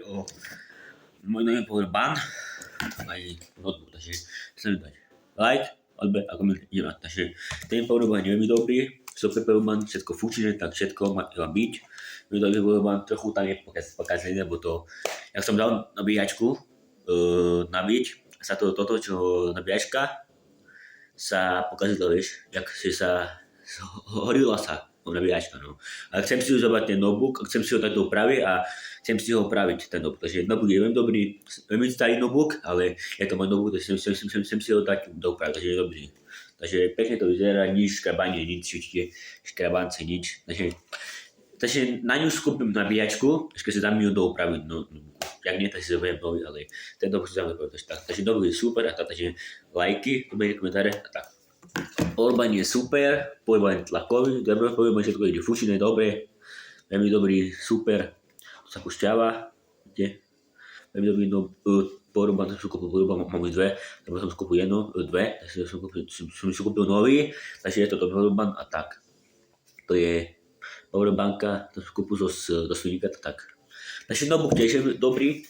Jo, môj nový powerbank aj notebook, takže chcem dať like, odber a koment, idem na. Takže ten powerbank je veľmi dobrý, super powerbank, všetko funkčné, tak všetko má byť. Veľmi dobrý powerbank, trochu tam je pokazený, lebo to, jak som dal nabíjačku nabiť, sa toto, čo nabíjačka sa pokazilo, vieš, jak si sa horila sa nabíjačka, no. A chcem si zobrať ten notebook, chcem si ho takto upraviť a chcem si ho opraviť, ten notebook. Takže notebook je veľmi dobrý, veľmi starý notebook, ale je to môj notebook, takže chcem si ho dať do upraviť, takže je dobrý. Takže pekne to vyzerá, nič škrabanie, nič, určite škrabance, nič. Takže na ňu skúpim nabíjačku, ešte si dám ju do upraviť, no, jak nie, tak si zoberiem nový, ale ten notebook si dám do upraviť, takže notebook je super a tak, takže lajky, komentáre a tak. Powerbank je super, powerbank je tlakový, powerbank všetko ide funkčné, dobre, veľmi dobrý, super, to sa pušťava, vidíte, veľmi dobrý powerbank, som kúpil powerbank, mám ich dve, lebo som kúpil dve, takže som si kúpil nový, takže je to powerbank a tak. To je powerbanka, to som kúpil do Svinika, tak. Takže notebook tiež je dobrý,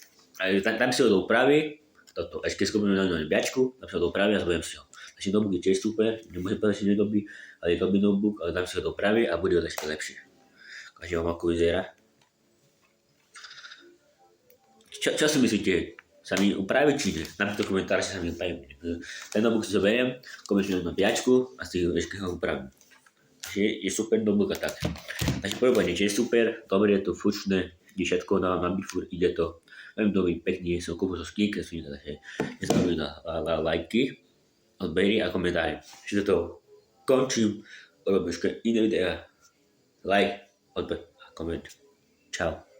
tam si ho doupraví, toto, ešte skúpim na nabíjačku, tam si ho doupraví a zoberiem si ho. Takže notebook je tiež super, nemôžem povedať, že nie je dobrý, ale je dobrý notebook, ale dám si ho dopraviť a bude ho ešte lepšie. Takže vám ako vyzerá. Čo si myslíte? Sa mi upraví či nie? Napríklad komentár, že sa mi upraví. Ten notebook si zoberiem, komentujem na nabíjačku a si ho ešte upravím. Takže je super notebook a tak. Takže powerbank je tiež super, dobre je to funkčné, je všetko na bifur, ide to. Veľmi dobrý, pekný, som kúpil zo Skýk, takže nezabudnite na lajky, odbery a komentáre. Čiže to končím, robím ešte iné videá. Like, odber a koment. Čau.